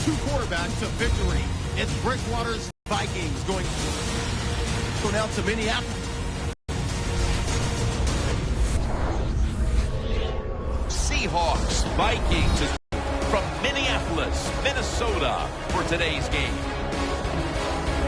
two quarterbacks to victory. It's Bridgewater's Vikings going out to Minneapolis. Seahawks, Vikings from Minneapolis, Minnesota for today's game.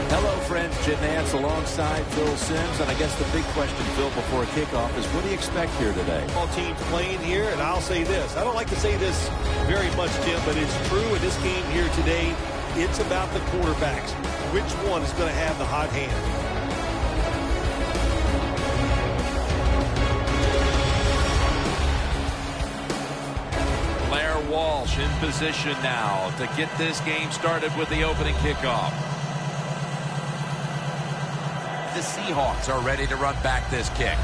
Hello, friends. Jim Nance alongside Phil Simms. And I guess the big question, Phil, before kickoff is what do you expect here today? All teams playing here, and I'll say this. I don't like to say this very much, Jim, but it's true in this game here today. It's about the quarterbacks. Which one is going to have the hot hand? Walsh in position now to get this game started with the opening kickoff. The Seahawks are ready to run back this kick.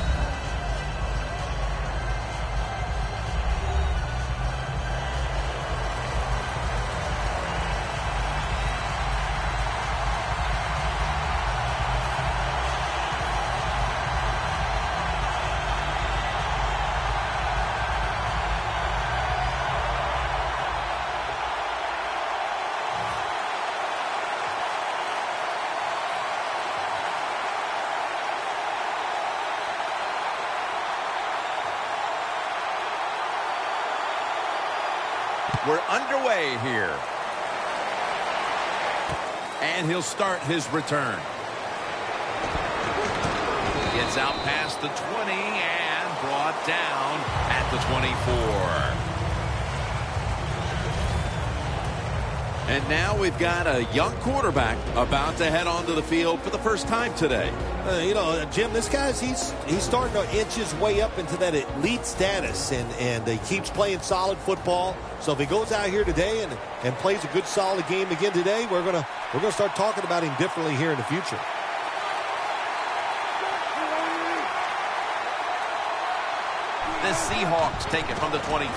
We're underway here. And he'll start his return. Gets out past the 20 and brought down at the 24. And now we've got a young quarterback about to head onto the field for the first time today. Jim, this guy's he's starting to inch his way up into that elite status, and he keeps playing solid football. So if he goes out here today and plays a good solid game again today, we're gonna start talking about him differently here in the future. The Seahawks take it from the 23.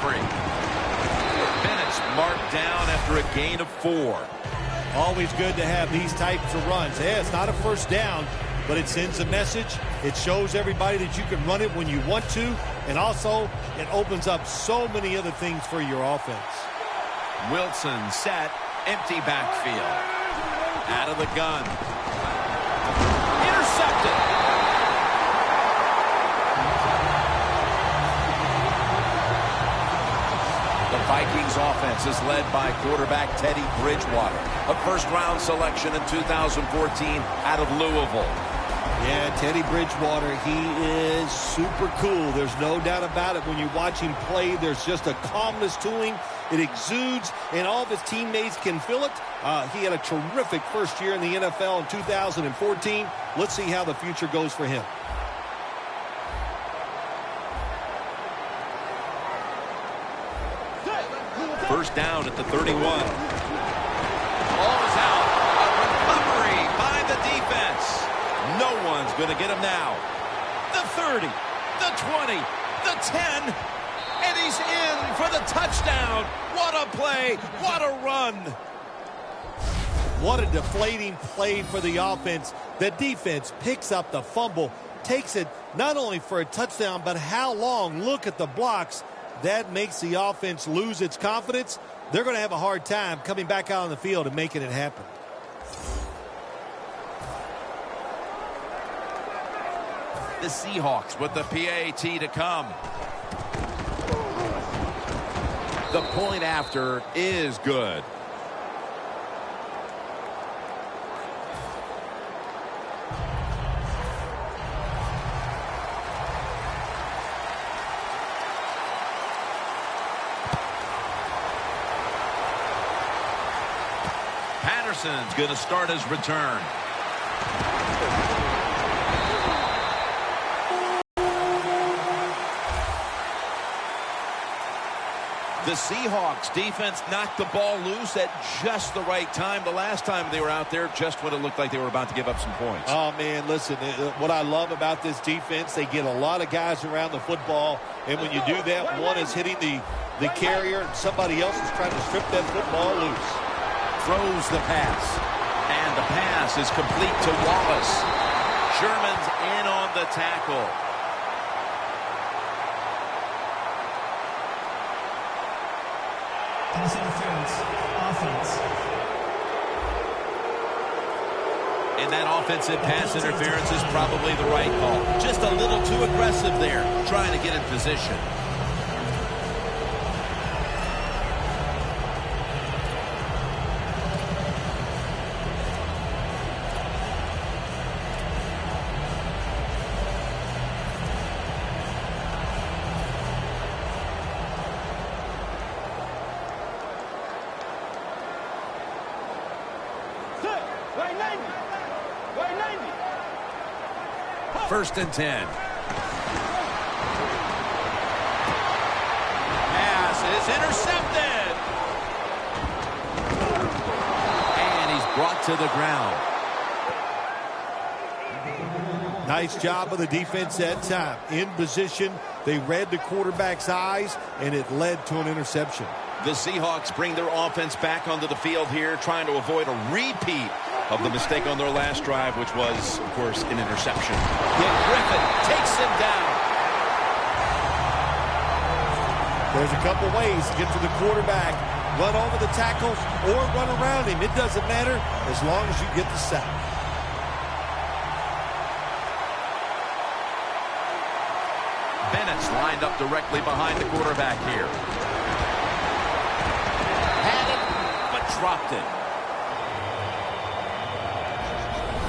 Bennett's marked down after a gain of 4. Always good to have these types of runs. Yeah, it's not a first down, but it sends a message. It shows everybody that you can run it when you want to, and also it opens up so many other things for your offense. Wilson set, empty backfield. Out of the gun. Intercepted. The Vikings offense is led by quarterback Teddy Bridgewater, a first-round selection in 2014 out of Louisville. Yeah, Teddy Bridgewater, he is super cool. There's no doubt about it. When you watch him play, there's just a calmness to him. It exudes, and all of his teammates can feel it. He had a terrific first year in the NFL in 2014. Let's see how the future goes for him. First down at the 31. Ball is out. A recovery by the defense. No one's going to get him now. The 30, the 20, the 10, and he's in for the touchdown. What a play. What a run. What a deflating play for the offense. The defense picks up the fumble, takes it not only for a touchdown, but how long? Look at the blocks. That makes the offense lose its confidence. They're going to have a hard time coming back out on the field and making it happen. The Seahawks with the PAT to come. The point after is good. Patterson's going to start his return. The Seahawks defense knocked the ball loose at just the right time. The last time they were out there, just when it looked like they were about to give up some points. Oh, man, listen, what I love about this defense, they get a lot of guys around the football, and when you do that, one is hitting the carrier, and somebody else is trying to strip that football loose. Throws the pass, and the pass is complete to Wallace. Sherman's in on the tackle. Pass interference, offense. And that offensive pass interference is probably the right call. Just a little too aggressive there, trying to get in position. First and 10. Pass is intercepted. And he's brought to the ground. Nice job of the defense that time. In position, they read the quarterback's eyes, and it led to an interception. The Seahawks bring their offense back onto the field here, trying to avoid a repeat of the mistake on their last drive, which was, of course, an interception. Yet Griffin takes him down. There's a couple ways to get to the quarterback. Run over the tackles or run around him. It doesn't matter as long as you get the sack. Bennett's lined up directly behind the quarterback here. Had it, but dropped it.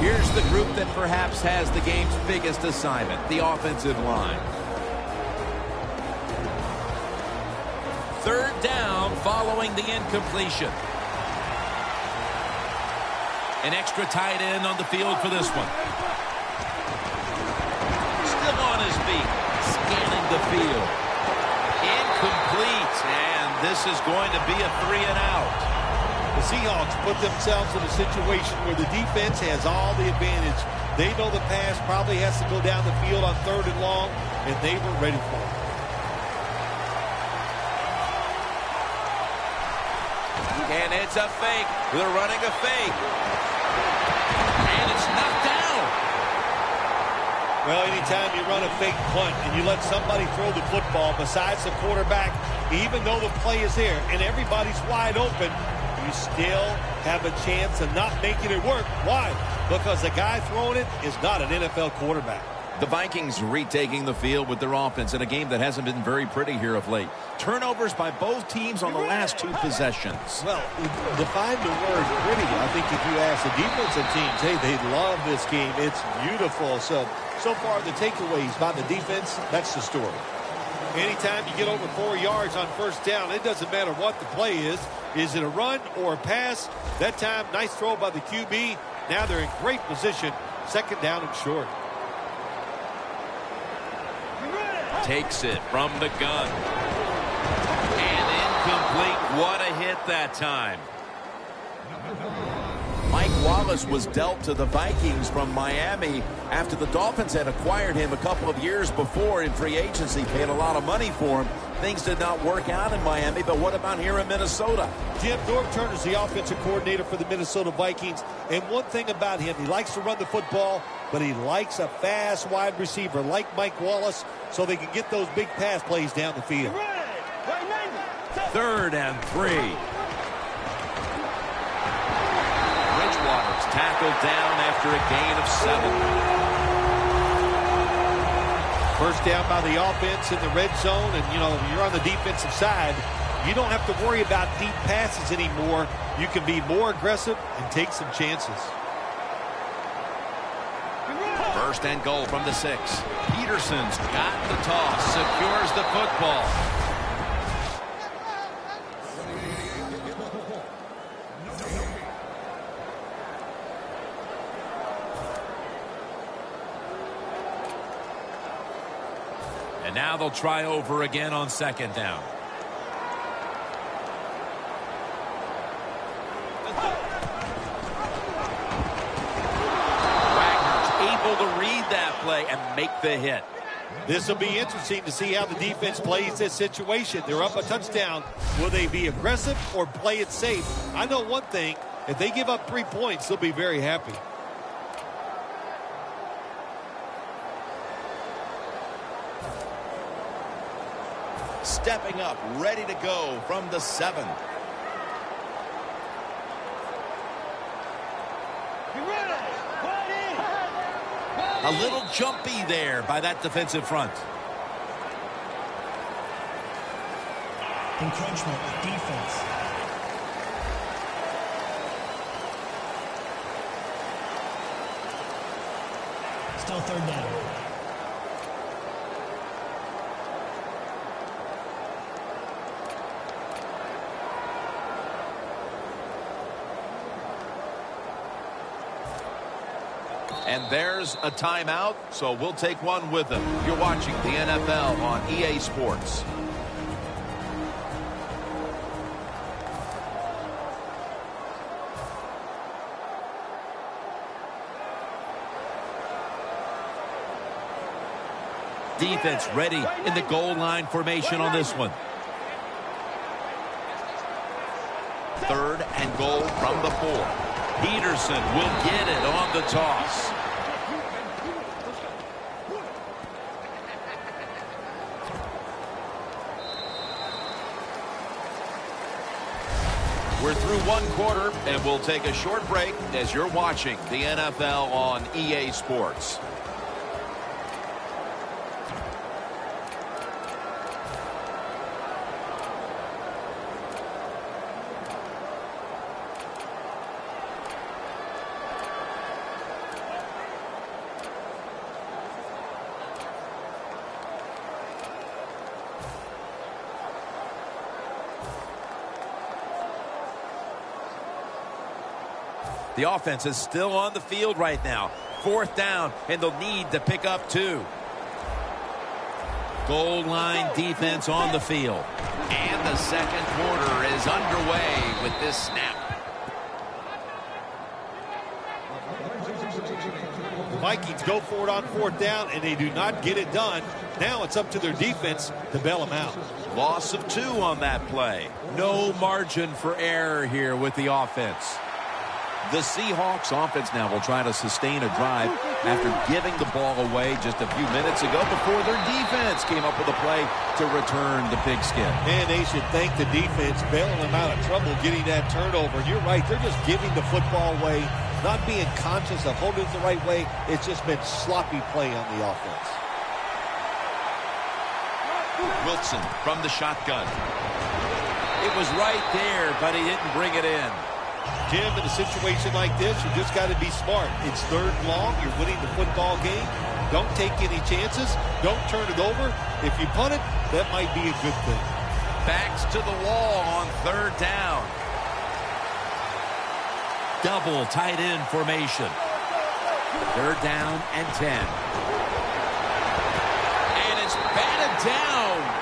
Here's the group that perhaps has the game's biggest assignment, the offensive line. Third down following the incompletion. An extra tight end on the field for this one. Still on his feet, scanning the field. Incomplete, and this is going to be a 3-and-out. The Seahawks put themselves in a situation where the defense has all the advantage. They know the pass probably has to go down the field on 3rd and long, and they were ready for it. And it's a fake. They're running a fake. And it's knocked down. Well, anytime you run a fake punt and you let somebody throw the football besides the quarterback, even though the play is there and everybody's wide open, you still have a chance of not making it work. Why? Because the guy throwing it is not an NFL quarterback. The Vikings retaking the field with their offense in a game that hasn't been very pretty here of late. Turnovers by both teams on the last 2 possessions. Well, define the word pretty. I think if you ask the defensive teams, hey, they love this game. It's beautiful. So far, the takeaways by the defense, that's the story. Anytime you get over 4 yards on first down, it doesn't matter what the play is. Is it a run or a pass? That time, nice throw by the QB. Now they're in great position. 2nd down and short. Takes it from the gun. And incomplete. What a hit that time. Mike Wallace was dealt to the Vikings from Miami after the Dolphins had acquired him a couple of years before in free agency, paid a lot of money for him. Things did not work out in Miami, but what about here in Minnesota? Jim Norton is the offensive coordinator for the Minnesota Vikings, and one thing about him, he likes to run the football, but he likes a fast wide receiver like Mike Wallace so they can get those big pass plays down the field. 3rd and 3. Bridgewater's tackled down after a gain of 7. First down by the offense in the red zone, and, you're on the defensive side. You don't have to worry about deep passes anymore. You can be more aggressive and take some chances. 1st and goal from the 6. Peterson's got the toss, secures the football. And now they'll try over again on 2nd down. To read that play and make the hit. This will be interesting to see how the defense plays this situation. They're up a touchdown. Will they be aggressive or play it safe? I know one thing. If they give up 3 points, they'll be very happy. Stepping up, ready to go from the 7. A little jumpy there by that defensive front. Encroachment defense. Still third down. And there's a timeout, so we'll take one with them. You're watching the NFL on EA Sports. Defense ready in the goal line formation on this one. 3rd and goal from the 4. Peterson will get it on the toss. We're through one quarter, and we'll take a short break as you're watching the NFL on EA Sports. The offense is still on the field right now. 4th down, and they'll need to pick up 2. Goal line defense on the field. And the second quarter is underway with this snap. The Vikings go for it on 4th down, and they do not get it done. Now it's up to their defense to bail them out. Loss of 2 on that play. No margin for error here with the offense. The Seahawks offense now will try to sustain a drive after giving the ball away just a few minutes ago before their defense came up with a play to return the pigskin. And they should thank the defense bailing them out of trouble getting that turnover. And you're right, they're just giving the football away, not being conscious of holding it the right way. It's just been sloppy play on the offense. Wilson from the shotgun. It was right there, but he didn't bring it in. Jim, in a situation like this, you just got to be smart. It's 3rd and long. You're winning the football game. Don't take any chances. Don't turn it over. If you punt it, that might be a good thing. Backs to the wall on 3rd down. Double tight end formation. 3rd down and 10. And it's batted down.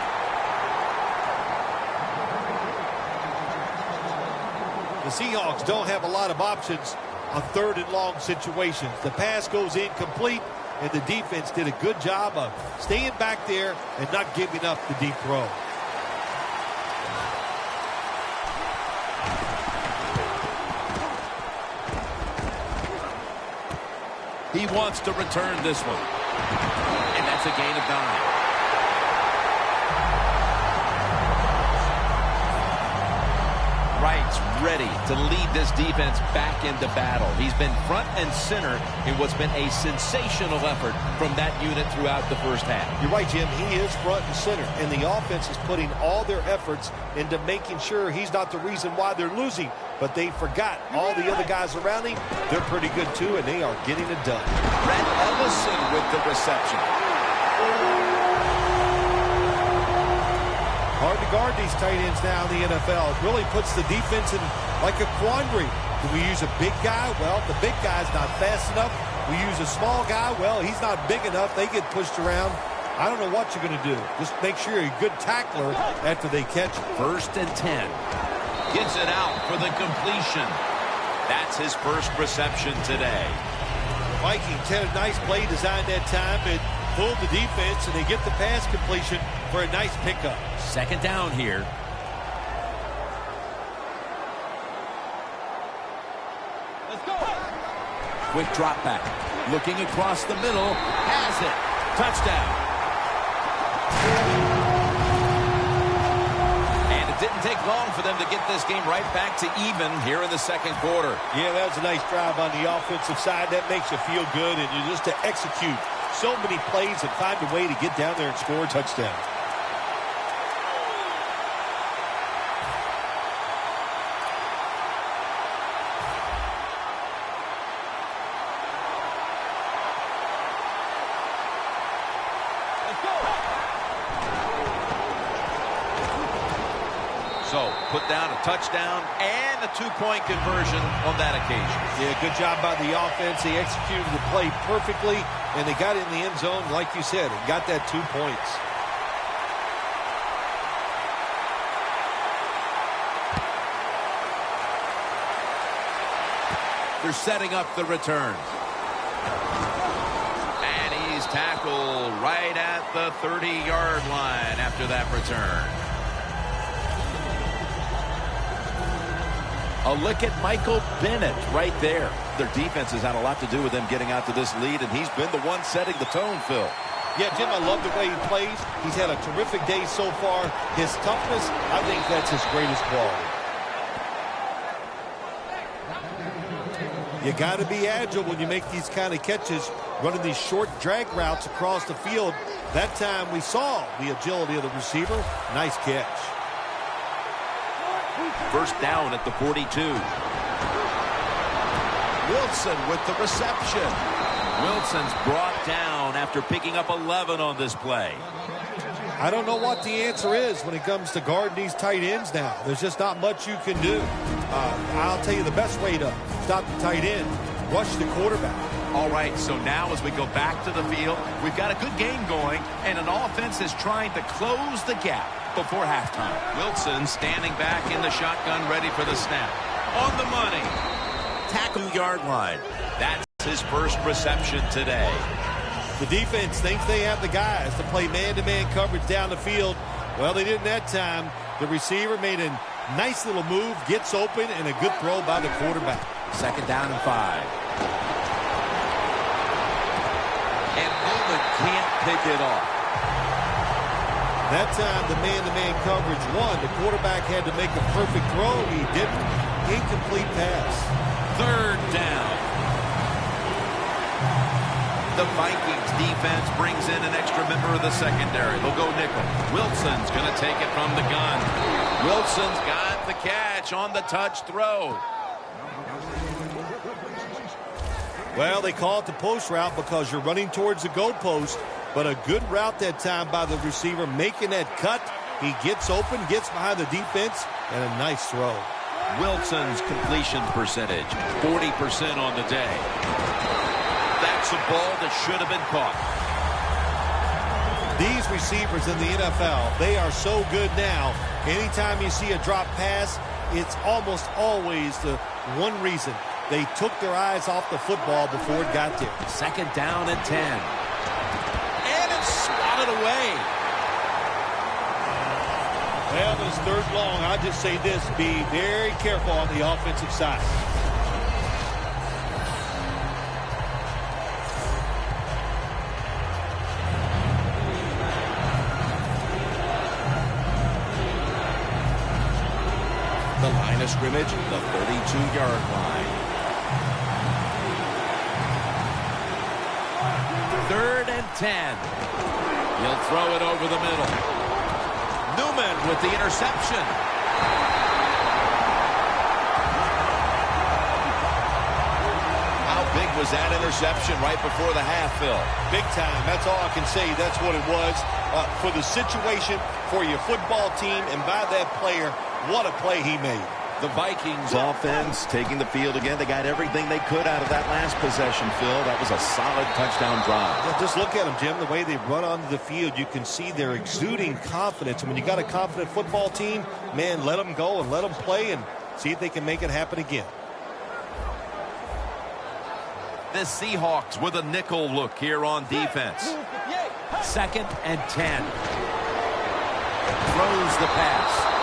The Seahawks don't have a lot of options on 3rd and long situations. The pass goes incomplete, and the defense did a good job of staying back there and not giving up the deep throw. He wants to return this one. And that's a gain of 9. Wright's ready to lead this defense back into battle. He's been front and center in what's been a sensational effort from that unit throughout the first half. You're right, Jim. He is front and center, and the offense is putting all their efforts into making sure he's not the reason why they're losing. But they forgot all the other guys around him. They're pretty good, too, and they are getting it done. Brett Ellison with the reception. Hard to guard these tight ends now in the NFL. It really puts the defense in like a quandary. Do we use a big guy? Well, the big guy's not fast enough. We use a small guy. Well, he's not big enough. They get pushed around. I don't know what you're going to do. Just make sure you're a good tackler after they catch it. 1st and 10. Gets it out for the completion. That's his first reception today. Vikings had a nice play design that time and pulled the defense, and they get the pass completion for a nice pickup. 2nd down here. Let's go. Quick drop back. Looking across the middle. Has it. Touchdown. And it didn't didn't take long for them to get this game right back to even here in the second quarter. Yeah, that was a nice drive on the offensive side. That makes you feel good, and you just to execute so many plays and find a way to get down there and score a touchdown. So, put down a touchdown and a two-point conversion on that occasion. Yeah, good job by the offense. They executed the play perfectly, and they got in the end zone, like you said, and got that 2 points. They're setting up the return. And he's tackled right at the 30-yard line after that return. A look at Michael Bennett right there. Their defense has had a lot to do with them getting out to this lead, and he's been the one setting the tone, Phil. Yeah, Jim, I love the way he plays. He's had a terrific day so far. His toughness, I think that's his greatest quality. You got to be agile when you make these kind of catches, running these short drag routes across the field. That time we saw the agility of the receiver. Nice catch. First down at the 42. Wilson with the reception. Wilson's brought down after picking up 11 on this play. I don't know what the answer is when it comes to guarding these tight ends now. There's just not much you can do. I'll tell you the best way to stop the tight end, rush the quarterback. All right, so now as we go back to the field, we've got a good game going, and an offense is trying to close the gap before halftime. Wilson standing back in the shotgun, ready for the snap. On the money. Tackle yard line. That's his first reception today. The defense thinks they have the guys to play man-to-man coverage down the field. Well, they didn't that time. The receiver made a nice little move, gets open, and a good throw by the quarterback. Second down and 5. And Newman can't pick it off. That time, the man-to-man coverage won. The quarterback had to make a perfect throw. He didn't. Incomplete pass. Third down. The Vikings defense brings in an extra member of the secondary. They'll go nickel. Wilson's going to take it from the gun. Wilson's got the catch on the touch throw. Well, they call it the post route because you're running towards the goalpost, but a good route that time by the receiver, making that cut. He gets open, gets behind the defense, and a nice throw. Wilson's completion percentage, 40% on the day. That's a ball that should have been caught. These receivers in the NFL, they are so good now. Anytime you see a drop pass, it's almost always the one reason. They took their eyes off the football before it got there. Second down and 10. And it's swatted away. Well, this third long, I'll just say this, be very careful on the offensive side. The line of scrimmage, the 32-yard line. Third and 10. He'll throw it over the middle. Newman with the interception. How big was that interception right before the half, Phil? Big time. That's all I can say. That's what it was. For the situation, for your football team, and by that player, what a play he made. The Vikings offense taking the field again. They got everything they could out of that last possession, Phil. That was a solid touchdown drive. Yeah, just look at them, Jim. The way they run onto the field, you can see they're exuding confidence. And when you got a confident football team, man, let them go and let them play and see if they can make it happen again. The Seahawks with a nickel look here on defense. Second and 10. Throws the pass.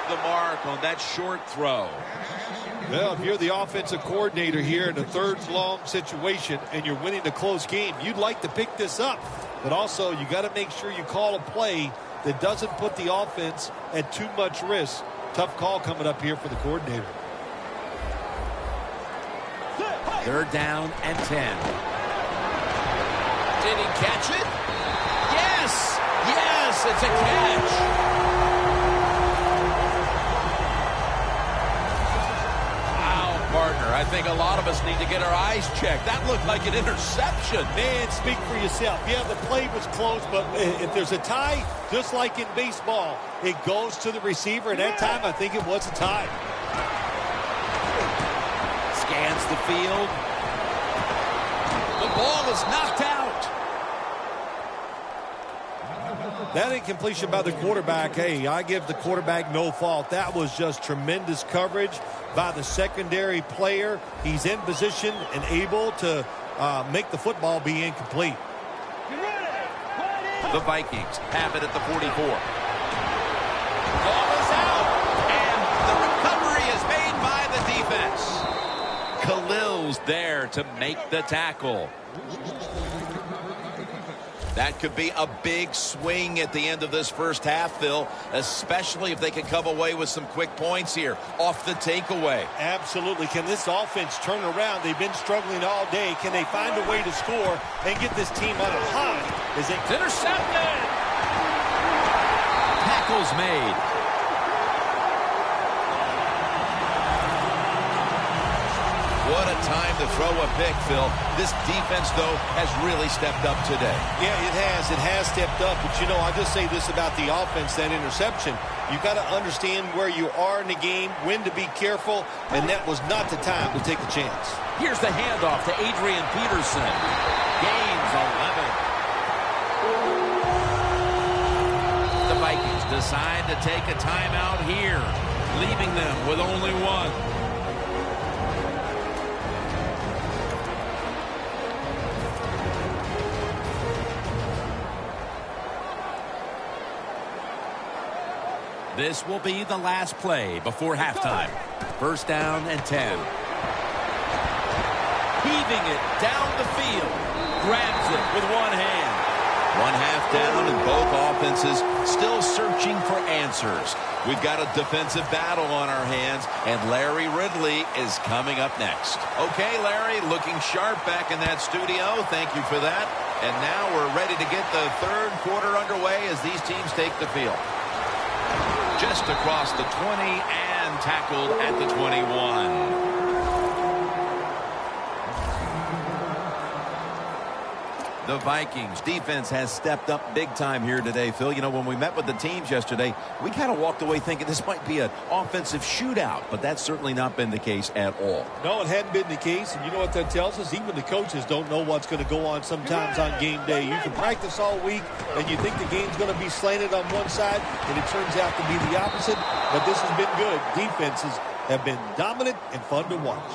The mark on that short throw. Well, if you're the offensive coordinator here in a third long situation and you're winning a close game, you'd like to pick this up. But also, you got to make sure you call a play that doesn't put the offense at too much risk. Tough call coming up here for the coordinator. 3rd down and 10. Did he catch it? Yes! Yes, it's a catch. Partner, I think a lot of us need to get our eyes checked. That looked like an interception. Man, speak for yourself. Yeah, the play was close, but if there's a tie, just like in baseball, it goes to the receiver, and that time I think it was a tie. Scans the field. The ball is knocked out. That incompletion by the quarterback, hey, I give the quarterback no fault. That was just tremendous coverage by the secondary player. He's in position and able to make the football be incomplete. The Vikings have it at the 44. Ball is out, and the recovery is made by the defense. Khalil's there to make the tackle. That could be a big swing at the end of this first half, Phil, especially if they can come away with some quick points here off the takeaway. Absolutely. Can this offense turn around? They've been struggling all day. Can they find a way to score and get this team on a high? Is it Intercepted! Tackles made. What a time to throw a pick, Phil. This defense, though, has really stepped up today. Yeah, it has. It has stepped up. But, you know, I'll just say this about the offense, that interception. You got to understand where you are in the game, when to be careful, and that was not the time to take a chance. Here's the handoff to Adrian Peterson. Gains 11. The Vikings decide to take a timeout here, leaving them with only one. This will be the last play before halftime. 1st down and 10. Heaving it down the field. Grabs it with one hand. 1/2 down, and both offenses still searching for answers. We've got a defensive battle on our hands, and Larry Ridley is coming up next. Okay, Larry, looking sharp back in that studio. Thank you for that. And now we're ready to get the 3rd quarter underway as these teams take the field. Just across the 20 and tackled at the 21. The Vikings defense has stepped up big time here today, Phil. You know, when we met with the teams yesterday, we kind of walked away thinking this might be an offensive shootout, but that's certainly not been the case at all. No, it hadn't been the case, and you know what that tells us? Even the coaches don't know what's going to go on sometimes on game day. You can practice all week, and you think the game's going to be slanted on one side, and it turns out to be the opposite, but this has been good. Defenses have been dominant and fun to watch.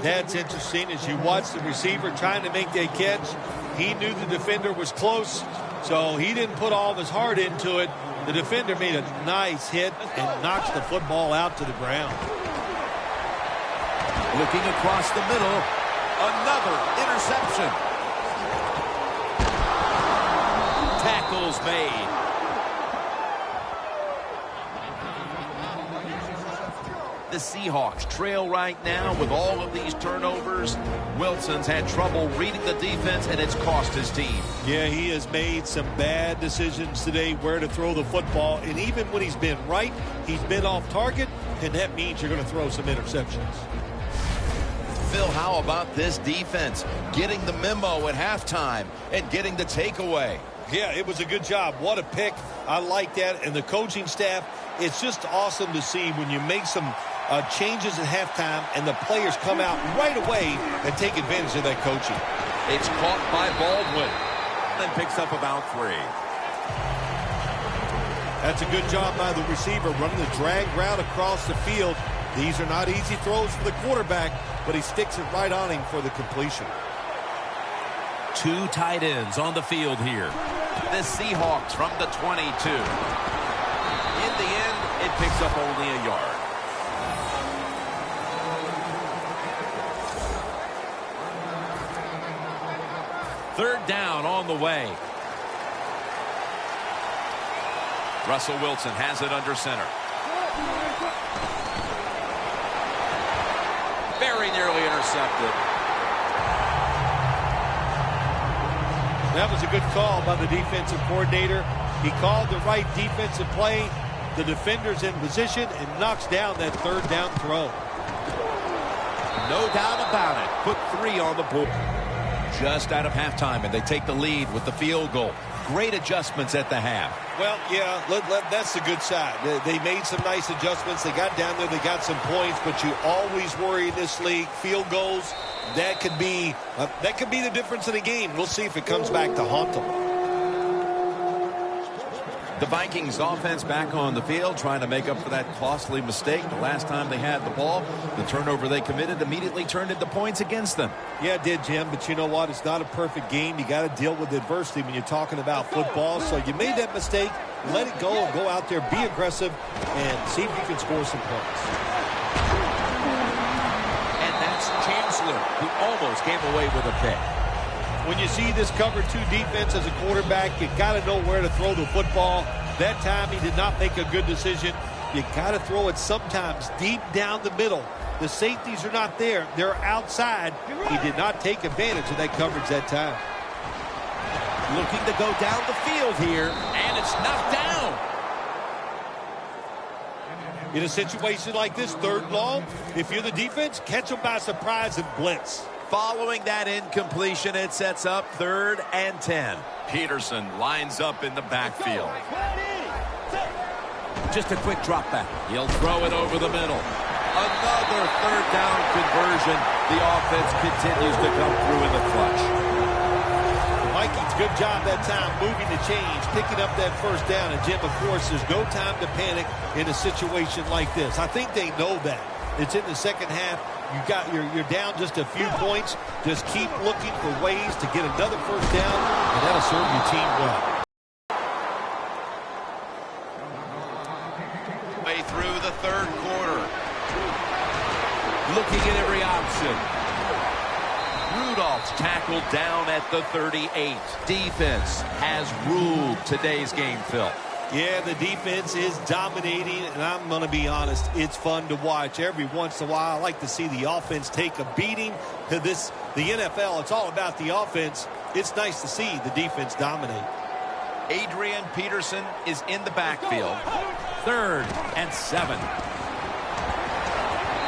That's interesting as you watch the receiver trying to make that catch. He knew the defender was close, so he didn't put all of his heart into it. The defender made a nice hit and knocks the football out to the ground. Looking across the middle, another interception. Tackles made. The Seahawks trail right now with all of these turnovers. Wilson's had trouble reading the defense, and it's cost his team. Yeah, he has made some bad decisions today where to throw the football. And even when he's been right, he's been off target, and that means you're going to throw some interceptions. Phil, how about this defense? Getting the memo at halftime and getting the takeaway. Yeah, it was a good job. What a pick. I like that. And the coaching staff, it's just awesome to see when you make some changes at halftime and the players come out right away and take advantage of that coaching. It's caught by Baldwin. And picks up about 3. That's a good job by the receiver running the drag route across the field. These are not easy throws for the quarterback, but he sticks it right on him for the completion. 2 tight ends on the field here. The Seahawks from the 22. In the end, it picks up only a yard. Third down on the way. Russell Wilson has it under center. Very nearly intercepted. That was a good call by the defensive coordinator. He called the right defensive play. The defender's in position and knocks down that third down throw. No doubt about it. Put 3 on the board. Just out of halftime, and they take the lead with the field goal. Great adjustments at the half. Well, yeah, that's the good side. They made some nice adjustments. They got down there. They got some points, but you always worry in this league. Field goals, that could be the difference in a game. We'll see if it comes back to haunt them. The Vikings offense back on the field trying to make up for that costly mistake. The last time they had the ball, the turnover they committed immediately turned into points against them. Yeah, it did, Jim, but you know what? It's not a perfect game. You got to deal with adversity when you're talking about football. So you made that mistake, let it go, and go out there, be aggressive, and see if you can score some points. And that's Chancellor, who almost came away with a pick. When you see this cover 2 defense as a quarterback, you got to know where to throw the football. That time he did not make a good decision. You got to throw it sometimes deep down the middle. The safeties are not there. They're outside. He did not take advantage of that coverage that time. Looking to go down the field here, and it's knocked down. In a situation like this, 3rd long, if you're the defense, catch them by surprise and blitz. Following that incompletion, it sets up 3rd and 10. Peterson lines up in the backfield. Just a quick drop back. He'll throw it over the middle. Another 3rd down conversion. The offense continues to come through in the clutch. Vikings, good job that time moving the chains, picking up that 1st down. And Jim, of course, there's no time to panic in a situation like this. I think they know that. It's in the second half. You're down just a few points. Just keep looking for ways to get another 1st down, and that'll serve your team well. Way through the 3rd quarter. Looking at every option. Rudolph's tackled down at the 38. Defense has ruled today's game, Phil. Yeah, the defense is dominating, and I'm going to be honest, it's fun to watch. Every once in a while, I like to see the offense take a beating. The NFL, it's all about the offense. It's nice to see the defense dominate. Adrian Peterson is in the backfield. 3rd and 7.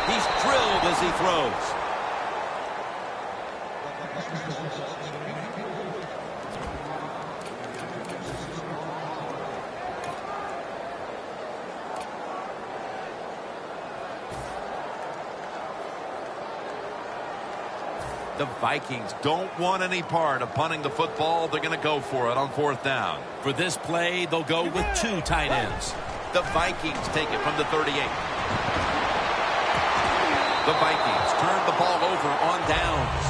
He's drilled as he throws. The Vikings don't want any part of punting the football. They're going to go for it on 4th down. For this play, they'll go with 2 tight ends. The Vikings take it from the 38. The Vikings turn the ball over on downs.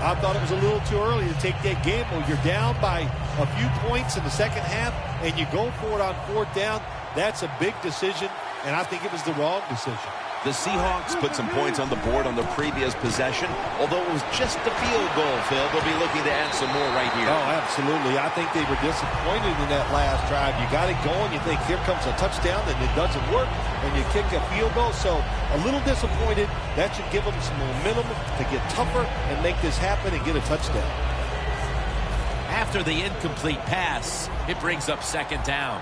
I thought it was a little too early to take that gamble. You're down by a few points in the second half, and you go for it on 4th down. That's a big decision, and I think it was the wrong decision. The Seahawks put some points on the board on the previous possession. Although it was just a field goal, Phil, they'll be looking to add some more right here. Oh, absolutely. I think they were disappointed in that last drive. You got it going. You think here comes a touchdown, and it doesn't work, and you kick a field goal. So a little disappointed. That should give them some momentum to get tougher and make this happen and get a touchdown. After the incomplete pass, it brings up 2nd down.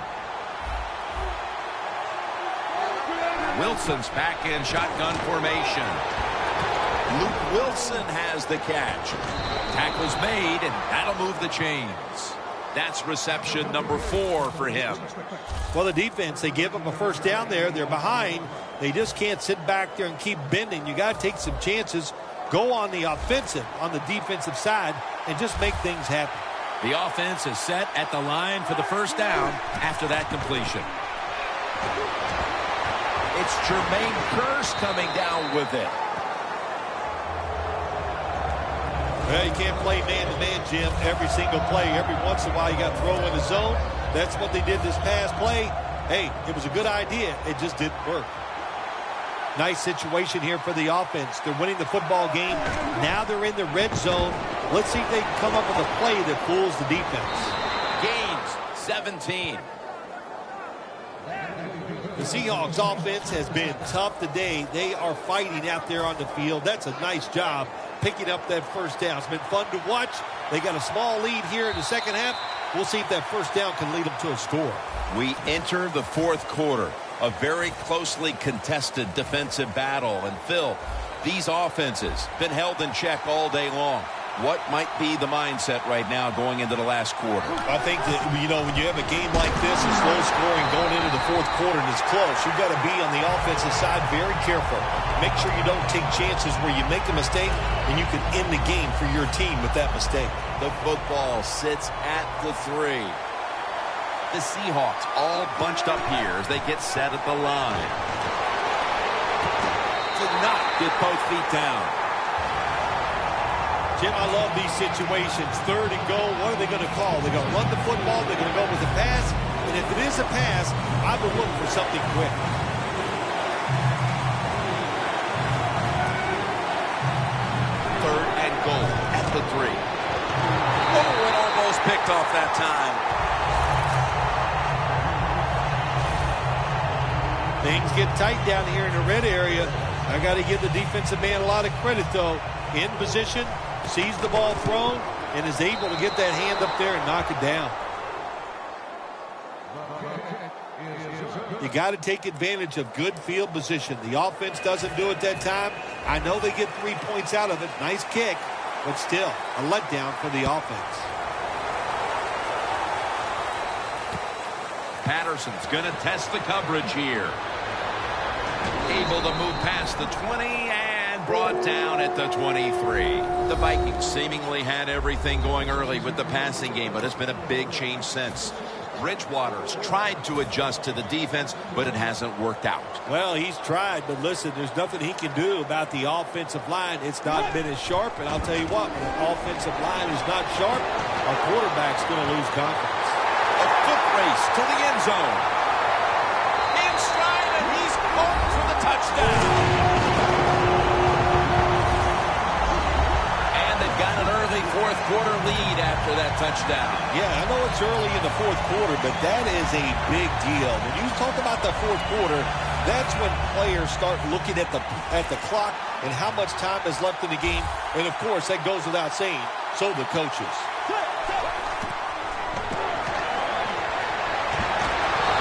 Wilson's back in shotgun formation. Luke Wilson has the catch. Tackle's made, and that'll move the chains. That's reception number 4 for him. Well, the defense, they give them a 1st down there. They're behind. They just can't sit back there and keep bending. You got to take some chances. Go on the offensive, on the defensive side, and just make things happen. The offense is set at the line for the 1st down after that completion. It's Jermaine Kearse coming down with it. Well, you can't play man-to-man, Jim, every single play. Every once in a while, you got to throw in the zone. That's what they did this past play. Hey, it was a good idea. It just didn't work. Nice situation here for the offense. They're winning the football game. Now they're in the red zone. Let's see if they can come up with a play that fools the defense. Gains 17. The Seahawks offense has been tough today. They are fighting out there on the field. That's a nice job picking up that first down. It's been fun to watch. They got a small lead here in the second half. We'll see if that first down can lead them to a score. We enter the fourth quarter. A very closely contested defensive battle. And Phil, these offenses been held in check all day long. What might be the mindset right now going into the last quarter? I think that, you know, when you have a game like this, it's low scoring going into the fourth quarter and it's close, you've got to be on the offensive side very careful. Make sure you don't take chances where you make a mistake and you can end the game for your team with that mistake. The football sits at the 3. The Seahawks all bunched up here as they get set at the line. Did not get both feet down. Jim, I love these situations. 3rd and goal. What are they going to call? They're going to run the football. They're going to go with a pass. And if it is a pass, I would look for something quick. 3rd and goal at the 3. Oh, it almost picked off that time. Things get tight down here in the red area. I got to give the defensive man a lot of credit, though. In position, sees the ball thrown, and is able to get that hand up there and knock it down. You got to take advantage of good field position. The offense doesn't do it that time. I know they get 3 points out of it. Nice kick, but still a letdown for the offense. Patterson's going to test the coverage here. Able to move past the 20 and brought down at the 23. The Vikings seemingly had everything going early with the passing game, but it's been a big change since. Bridgewater's tried to adjust to the defense, but it hasn't worked out. Well, he's tried, but listen, there's nothing he can do about the offensive line. It's not been as sharp, and I'll tell you what, when the offensive line is not sharp, our quarterback's going to lose confidence. A foot race to the end zone. In stride, and he's home for the touchdown. And they've got an early fourth quarter lead after that touchdown. Yeah, I know it's early in the fourth quarter, but that is a big deal. When you talk about the fourth quarter, that's when players start looking at the clock and how much time is left in the game. And, of course, that goes without saying, so do coaches.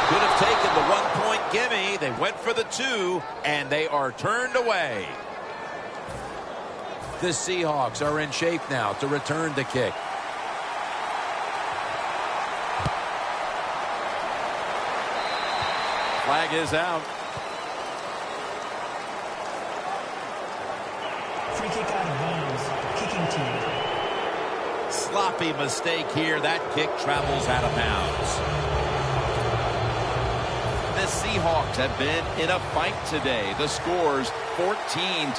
Could have taken the 1-point gimme. They went for the 2, and they are turned away. The Seahawks are in shape now to return the kick. Flag is out. Free kick out of bounds. Kicking team. Sloppy mistake here. That kick travels out of bounds. The Seahawks have been in a fight today. The score's 14-13.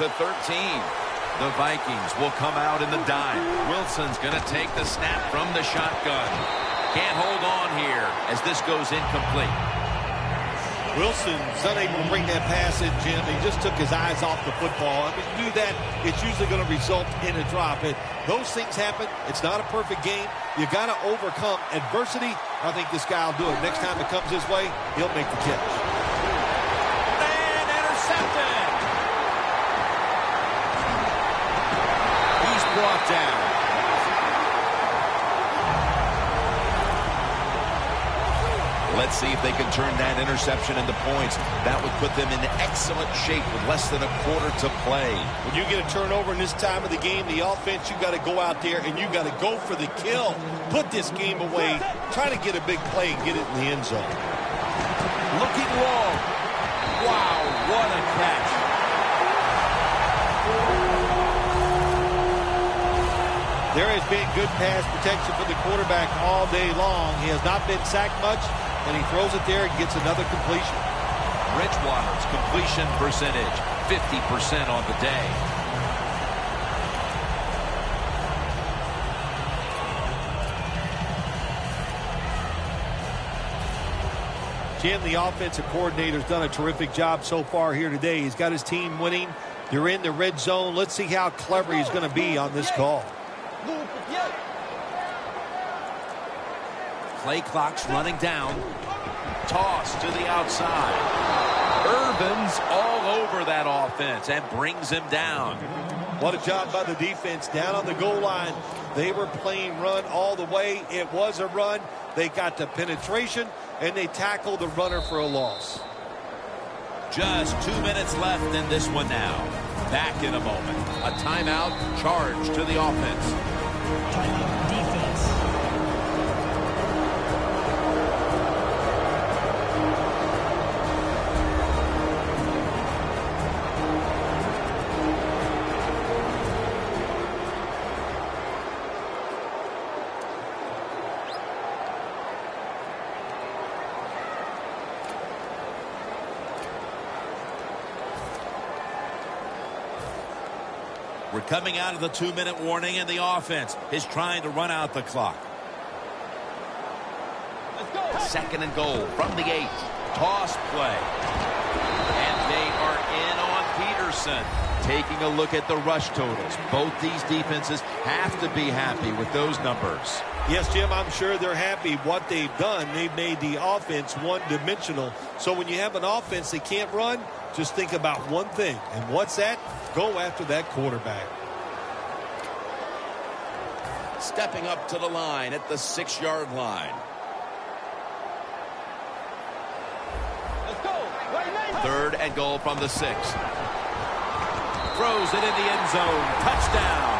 The Vikings will come out in the dime. Wilson's going to take the snap from the shotgun. Can't hold on here as this goes incomplete. Wilson's unable to bring that pass in, Jim. He just took his eyes off the football. I mean, to do that, it's usually going to result in a drop. Those things happen. It's not a perfect game. You got to overcome adversity. I think this guy will do it. Next time it comes his way, he'll make the catch. And intercepted. He's brought down. Let's see if they can turn that interception into points. That would put them in excellent shape with less than a quarter to play. When you get a turnover in this time of the game, the offense, you got to go out there and you got to go for the kill. Put this game away. Try to get a big play and get it in the end zone. Looking long. Wow, what a catch. There has been good pass protection for the quarterback all day long. He has not been sacked much, and he throws it there and gets another completion. Bridgewater's completion percentage, 50% on the day. Jim, the offensive coordinator's done a terrific job so far here today. He's got his team winning. They're in the red zone. Let's see how clever he's going to be on this call. Play clock's running down. Toss to the outside. Runs all over that offense and brings him down. What a job by the defense down on the goal line. They were playing run all the way. It was a run. They got the penetration, and they tackled the runner for a loss. Just 2 minutes left in this one now. Back in a moment. A timeout charge to the offense. Timeout defense. We're coming out of the 2-minute warning, and the offense is trying to run out the clock. Second and goal from the 8. Toss play. And they are in on Peterson. Taking a look at the rush totals. Both these defenses have to be happy with those numbers. Yes, Jim, I'm sure they're happy what they've done. They've made the offense one-dimensional. So when you have an offense that can't run, just think about one thing. And what's that? Go after that quarterback. Stepping up to the line at the 6-yard line. Third and goal from the 6. Throws it in the end zone. Touchdown.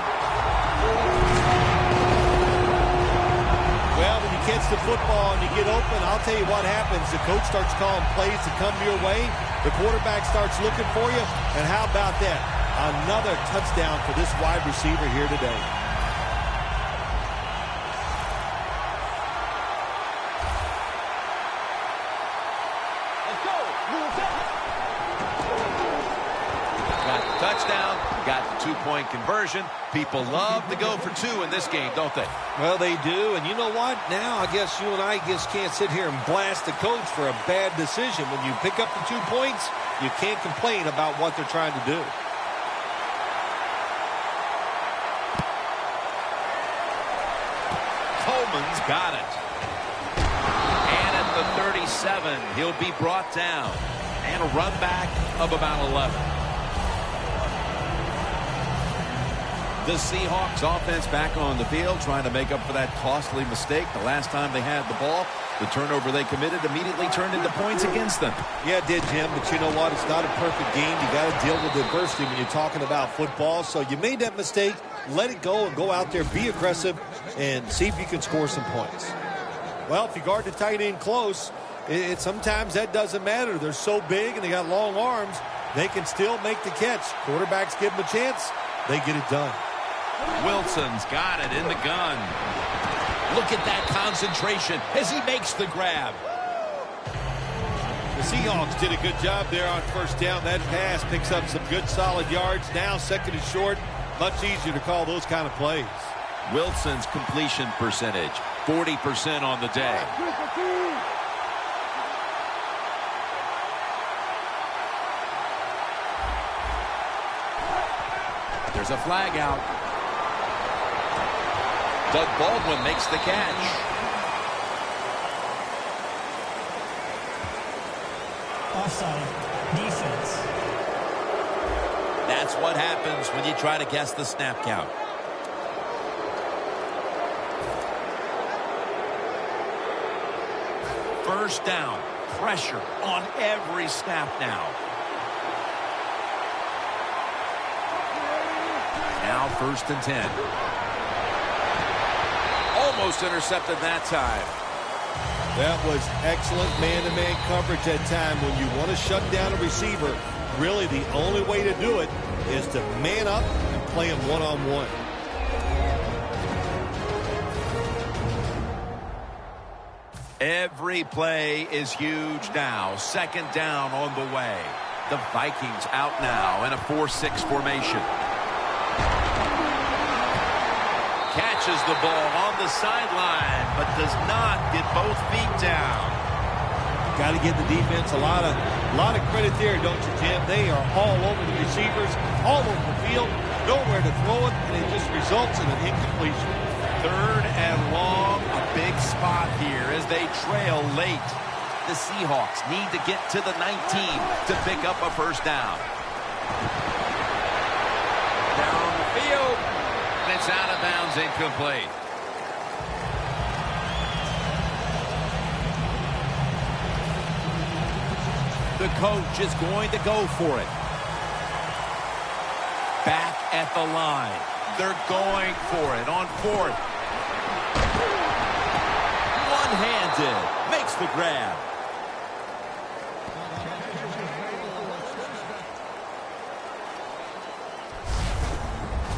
Well, when you catch the football and you get open, I'll tell you what happens. The coach starts calling plays to come your way. The quarterback starts looking for you. And how about that? Another touchdown for this wide receiver here today. Got the touchdown. Got the 2-point conversion. People love to go for 2 in this game, don't they? Well, they do. And you know what? Now I guess you and I just can't sit here and blast the coach for a bad decision. When you pick up the 2 points, you can't complain about what they're trying to do. Coleman's got it. And at the 37, he'll be brought down. And a run back of about 11. The Seahawks offense back on the field trying to make up for that costly mistake. The last time they had the ball, the turnover they committed immediately turned into points against them. Yeah, it did, Jim, but you know what? It's not a perfect game. You got to deal with adversity when you're talking about football. So you made that mistake, let it go, and go out there, be aggressive, and see if you can score some points. Well, if you guard the tight end close, sometimes that doesn't matter. They're so big and they got long arms, they can still make the catch. Quarterbacks give them a chance, they get it done. Wilson's got it in the gun. Look at that concentration as he makes the grab. The Seahawks did a good job there on first down. That pass picks up some good solid yards. Now second and short, much easier to call those kind of plays. Wilson's completion percentage, 40% on the day. There's a flag out. Doug Baldwin makes the catch. Offside. Defense. That's what happens when you try to guess the snap count. First down. Pressure on every snap now. Now 1st and 10. Almost intercepted that time. That was excellent man-to-man coverage that time. When you want to shut down a receiver, really the only way to do it is to man up and play him one-on-one. Every play is huge now. 2nd down on the way. The Vikings out now in a 4-6 formation. Catches the ball on the sideline, but does not get both feet down. Got to give the defense a lot of credit there, don't you, Jim? They are all over the receivers, all over the field, nowhere to throw it, and it just results in an incompletion. 3rd and long, a big spot here as they trail late. The Seahawks need to get to the 19 to pick up a first down. Down the field. And it's out of bounds, incomplete. The coach is going to go for it. Back at the line. They're going for it on fourth. One-handed. Makes the grab.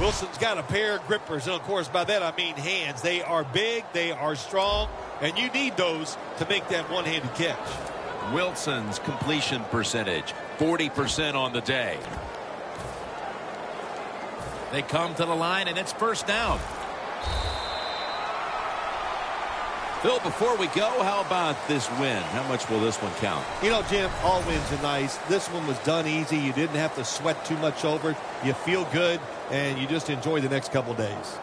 Wilson's got a pair of grippers, and of course by that I mean hands. They are big, they are strong, and you need those to make that one-handed catch. Wilson's completion percentage, 40% on the day. They come to the line, and it's first down. Phil, before we go, how about this win? How much will this one count? You know, Jim, all wins are nice. This one was done easy. You didn't have to sweat too much over it. You feel good, and you just enjoy the next couple days.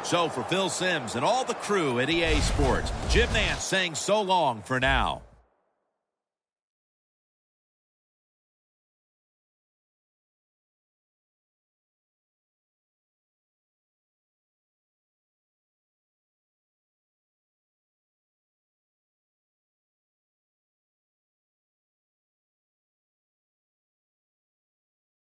So for Phil Simms and all the crew at EA Sports, Jim Nance saying so long for now.